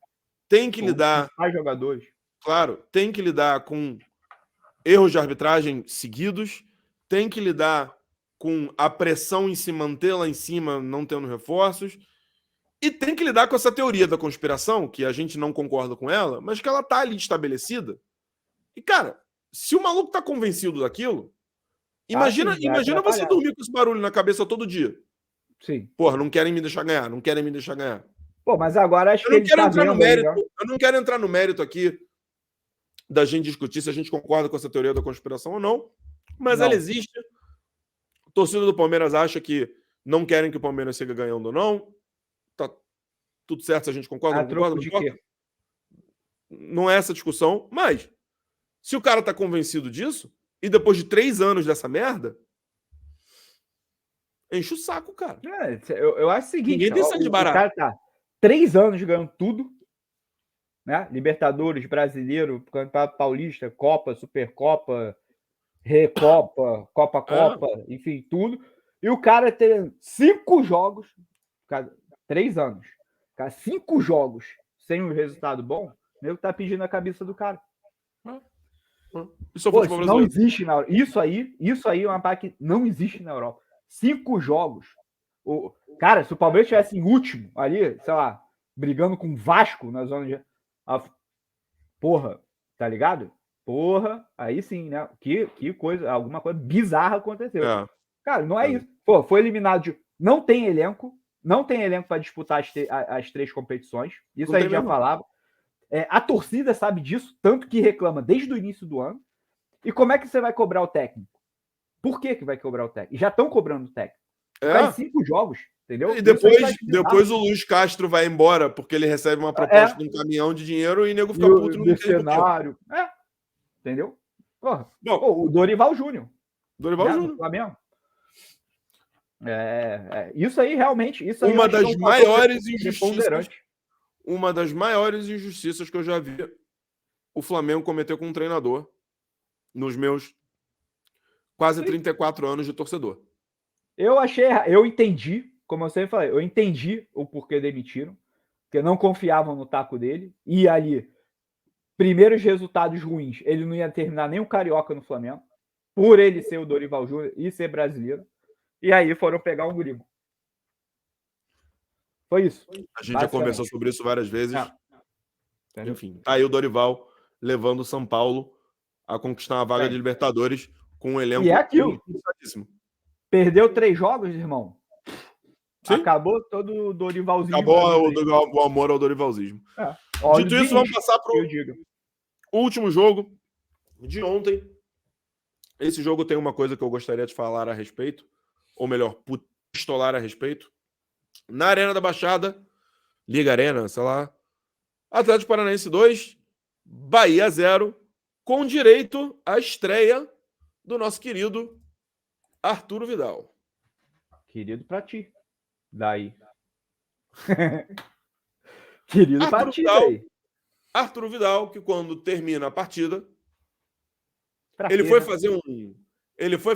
[SPEAKER 1] Tem que lidar...
[SPEAKER 2] Mais jogadores.
[SPEAKER 1] Claro, tem que lidar com erros de arbitragem seguidos. Tem que lidar com a pressão em se manter lá em cima, não tendo reforços. E tem que lidar com essa teoria da conspiração, que a gente não concorda com ela, mas que ela tá ali estabelecida. E, cara, se o maluco tá convencido daquilo, imagina você dormir com esse barulho na cabeça todo dia.
[SPEAKER 2] Sim.
[SPEAKER 1] Porra, não querem me deixar ganhar, não querem me deixar ganhar.
[SPEAKER 2] Pô, mas agora acho que ele
[SPEAKER 1] tá vendo mérito. Eu não quero entrar no mérito aqui da gente discutir se a gente concorda com essa teoria da conspiração ou não, mas ela existe. A torcida do Palmeiras acha que não querem que o Palmeiras siga ganhando ou não. Tá tudo certo se a gente concorda ou não concorda? Não é essa discussão, mas se o cara tá convencido disso, e depois de 3 anos dessa merda, Enche o saco, cara.
[SPEAKER 2] Eu acho o seguinte:
[SPEAKER 1] Ninguém tem sangue
[SPEAKER 2] o
[SPEAKER 1] barato.
[SPEAKER 2] cara tá 3 anos ganhando tudo, né? Libertadores, Brasileiro, Campeonato Paulista, Copa, Supercopa, Recopa, Copa, enfim, tudo. E o cara tem 5 jogos, 3 anos, cara, 5 jogos sem um resultado bom, o nego tá pedindo a cabeça do cara.
[SPEAKER 1] Isso é
[SPEAKER 2] Pô,
[SPEAKER 1] futebol
[SPEAKER 2] isso não
[SPEAKER 1] brasileiro.
[SPEAKER 2] existe na Europa. Isso aí é uma parte que não existe na Europa. 5 jogos. Cara, se o Palmeiras estivesse em último ali, sei lá, brigando com o Vasco na zona de. Porra, tá ligado? Porra, aí sim, né? Que coisa, alguma coisa bizarra aconteceu. Cara, não é isso. Pô, foi eliminado de. Não tem elenco para disputar as 3 competições. Isso
[SPEAKER 1] Não
[SPEAKER 2] a
[SPEAKER 1] tem
[SPEAKER 2] gente já
[SPEAKER 1] mesmo.
[SPEAKER 2] falava. A torcida sabe disso, tanto que reclama desde o início do ano. E como é que você vai cobrar o técnico? Por que vai cobrar o técnico? Já estão cobrando o técnico. Faz 5 jogos, entendeu?
[SPEAKER 1] E depois o Luiz Castro vai embora porque ele recebe uma proposta de um caminhão de dinheiro e o nego fica puto no
[SPEAKER 2] mercenário. Entendeu? Porra.
[SPEAKER 1] Bom,
[SPEAKER 2] o Dorival Júnior.
[SPEAKER 1] Dorival Júnior.
[SPEAKER 2] No Flamengo. Isso aí, realmente. Isso aí
[SPEAKER 1] uma das maiores injustiças. Uma das maiores injustiças que eu já vi o Flamengo cometer com um treinador nos meus quase 34 anos de torcedor.
[SPEAKER 2] Eu entendi, como eu sempre falei, eu entendi o porquê demitiram, porque não confiavam no taco dele, e ali, primeiros resultados ruins, ele não ia terminar nem o Carioca no Flamengo, por ele ser o Dorival Júnior e ser brasileiro, e aí foram pegar um gringo. Foi isso.
[SPEAKER 1] A gente já conversou sobre isso várias vezes. Enfim, tá aí o Dorival levando o São Paulo a conquistar uma vaga de Libertadores com um elenco
[SPEAKER 2] cansadíssimo. Perdeu 3 jogos, irmão.
[SPEAKER 1] Sim.
[SPEAKER 2] Acabou todo o Dorivalzinho.
[SPEAKER 1] Acabou o amor ao Dorivalzismo. Dito isso, vamos passar para o último jogo de ontem. Esse jogo tem uma coisa que eu gostaria de falar a respeito, ou melhor, pistolar a respeito. Na Arena da Baixada, Liga Arena, sei lá, Atlético Paranaense 2, Bahia 0, com direito à estreia do nosso querido Arturo Vidal.
[SPEAKER 2] Querido pra ti. Daí. Querido pra ti, daí.
[SPEAKER 1] Arturo Vidal, que quando termina a partida, ele foi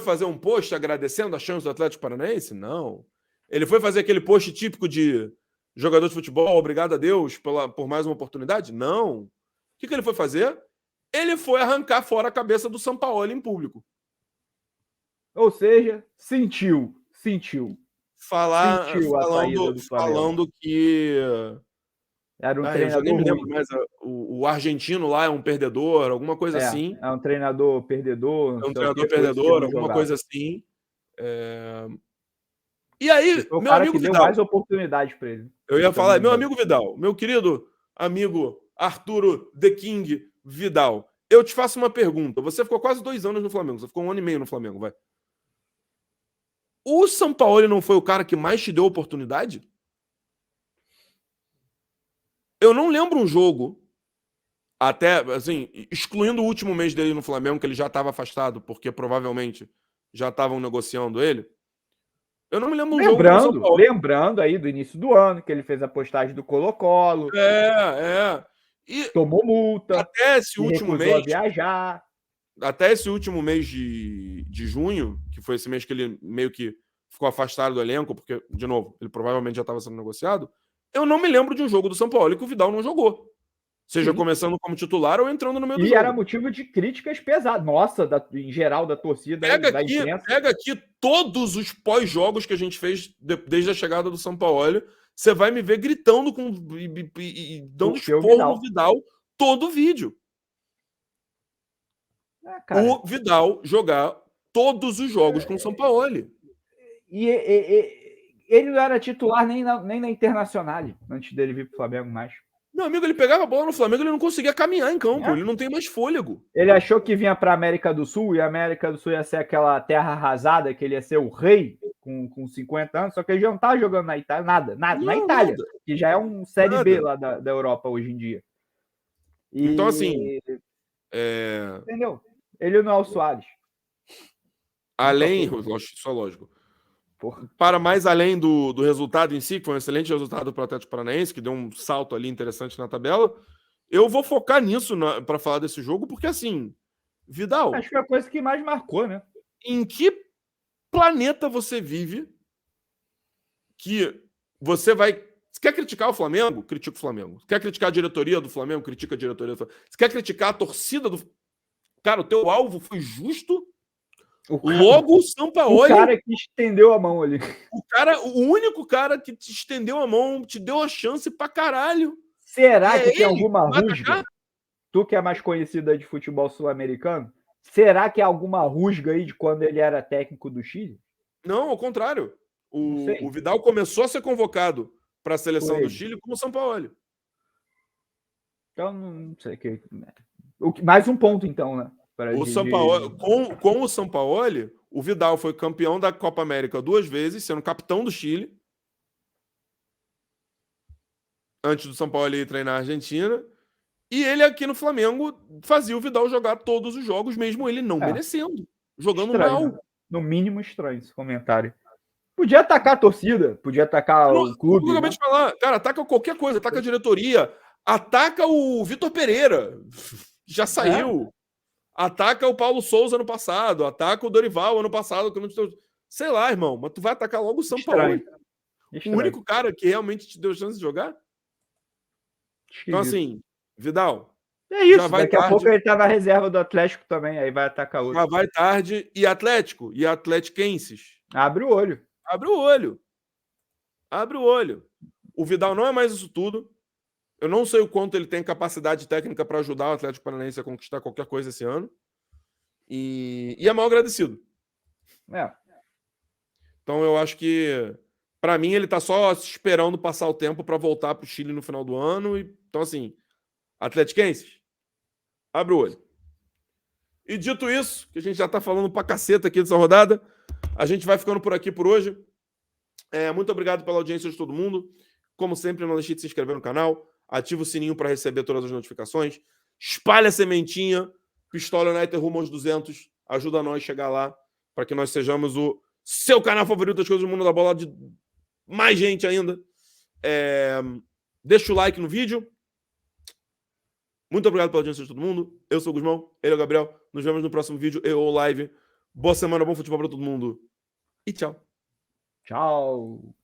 [SPEAKER 1] fazer um post agradecendo a chance do Atlético Paranaense? Não. Ele foi fazer aquele post típico de jogador de futebol, obrigado a Deus por mais uma oportunidade? Não. O que ele foi fazer? Ele foi arrancar fora a cabeça do Sampaoli em público.
[SPEAKER 2] Ou seja, sentiu.
[SPEAKER 1] Falando que
[SPEAKER 2] era um treinador.
[SPEAKER 1] Eu nem me lembro mais. O argentino lá é um perdedor, alguma coisa assim.
[SPEAKER 2] É um treinador perdedor.
[SPEAKER 1] É um treinador perdedor, alguma coisa assim. E aí, meu amigo Vidal.
[SPEAKER 2] Deu mais oportunidade para ele.
[SPEAKER 1] Eu ia falar, meu amigo Vidal, meu querido amigo Arturo The King Vidal. Eu te faço uma pergunta. Você ficou quase 2 anos no Flamengo. Você ficou 1 ano e meio no Flamengo, vai. O Sampaoli não foi o cara que mais te deu oportunidade? Eu não lembro um jogo, até, assim, excluindo o último mês dele no Flamengo, que ele já estava afastado, porque provavelmente já estavam negociando ele. Eu não me lembro um jogo do São Paulo.
[SPEAKER 2] Lembrando aí do início do ano, que ele fez a postagem do Colo-Colo.
[SPEAKER 1] E
[SPEAKER 2] tomou multa.
[SPEAKER 1] Até esse último mês.
[SPEAKER 2] Viajar.
[SPEAKER 1] Até esse último mês de junho, que foi esse mês que ele meio que ficou afastado do elenco, porque, de novo, ele provavelmente já estava sendo negociado. Eu não me lembro de um jogo do São Paulo que o Vidal não jogou. Seja começando como titular ou entrando no meio do jogo.
[SPEAKER 2] E era motivo de críticas pesadas. Nossa, em geral, da torcida.
[SPEAKER 1] Pega aqui todos os pós-jogos que a gente fez desde a chegada do São Paulo. Você vai me ver gritando e dando esporro no Vidal todo o vídeo. O Vidal jogar todos os jogos com o São Paulo.
[SPEAKER 2] E ele não era titular nem na Internacional antes dele vir para o Flamengo mais.
[SPEAKER 1] Meu amigo, ele pegava a bola no Flamengo, ele não conseguia caminhar em campo, ele não tem mais fôlego.
[SPEAKER 2] Ele achou que vinha para a América do Sul e a América do Sul ia ser aquela terra arrasada, que ele ia ser o rei com 50 anos, só que ele já não estava jogando na Itália, nada na Itália, que já é um Série B lá da Europa hoje em dia.
[SPEAKER 1] Então, assim...
[SPEAKER 2] Entendeu? Ele não é o Suárez.
[SPEAKER 1] Além, isso é lógico.
[SPEAKER 2] Porra.
[SPEAKER 1] para mais além do resultado em si, que foi um excelente resultado para o Atlético Paranaense, que deu um salto ali interessante na tabela, eu vou focar nisso para falar desse jogo, porque assim, Vidal,
[SPEAKER 2] Acho que foi a coisa que mais marcou, né?
[SPEAKER 1] em que planeta você vive que você vai... Você quer criticar o Flamengo? Critica o Flamengo. Você quer criticar a diretoria do Flamengo? Critica a diretoria do Flamengo. Você quer criticar a torcida do... Cara, o teu alvo foi justo. Logo o Sampaoli...
[SPEAKER 2] O cara que estendeu a mão ali.
[SPEAKER 1] O único cara que te estendeu a mão, te deu a chance pra caralho.
[SPEAKER 2] Será que tem alguma rusga?
[SPEAKER 1] Atacar?
[SPEAKER 2] Tu que é mais conhecido aí de futebol sul-americano, será que há alguma rusga aí de quando ele era técnico do Chile?
[SPEAKER 1] Não, ao contrário. O Vidal começou a ser convocado para a seleção do Chile como Sampaoli.
[SPEAKER 2] Então, não sei o que. Mais um ponto, então, né?
[SPEAKER 1] O Sampaoli, com o Sampaoli, o Vidal foi campeão da Copa América 2 vezes, sendo capitão do Chile. Antes do Sampaoli ir treinar a Argentina. E ele aqui no Flamengo fazia o Vidal jogar todos os jogos, mesmo ele não merecendo. Jogando
[SPEAKER 2] estranho,
[SPEAKER 1] mal.
[SPEAKER 2] Né? No mínimo estranho esse comentário. Podia atacar a torcida, podia atacar o clube.
[SPEAKER 1] Eu acabei de falar, cara, ataca qualquer coisa, ataca a diretoria, ataca o Vitor Pereira, já saiu. Ataca o Paulo Souza ano passado, ataca o Dorival ano passado. Sei lá, irmão, mas tu vai atacar logo o Sampaoli. O único cara que realmente te deu chance de jogar. Então, assim, Vidal.
[SPEAKER 2] É isso, já vai daqui tarde. A pouco ele tá na reserva do Atlético também, aí vai atacar outro.
[SPEAKER 1] Já vai tarde. E Atlético, e Atletiquenses.
[SPEAKER 2] Abre o olho.
[SPEAKER 1] Abre o olho. Abre o olho. O Vidal não é mais isso tudo. Eu não sei o quanto ele tem capacidade técnica para ajudar o Atlético Paranaense a conquistar qualquer coisa esse ano. E é mal agradecido. Então eu acho que, para mim, ele tá só esperando passar o tempo para voltar pro Chile no final do ano. Então, assim, atletiquenses, abre o olho. E dito isso, que a gente já tá falando pra caceta aqui dessa rodada, a gente vai ficando por aqui por hoje. Muito obrigado pela audiência de todo mundo. Como sempre, não deixe de se inscrever no canal. Ativa o sininho para receber todas as notificações. Espalha a sementinha. Pistola United rumo aos 200. Ajuda nós a chegar lá para que nós sejamos o seu canal favorito das coisas do mundo da bola de mais gente ainda. Deixa o like no vídeo. Muito obrigado pela audiência de todo mundo. Eu sou o Guzmão, ele é o Gabriel. Nos vemos no próximo vídeo ou live. Boa semana, bom futebol para todo mundo. E tchau.
[SPEAKER 2] Tchau.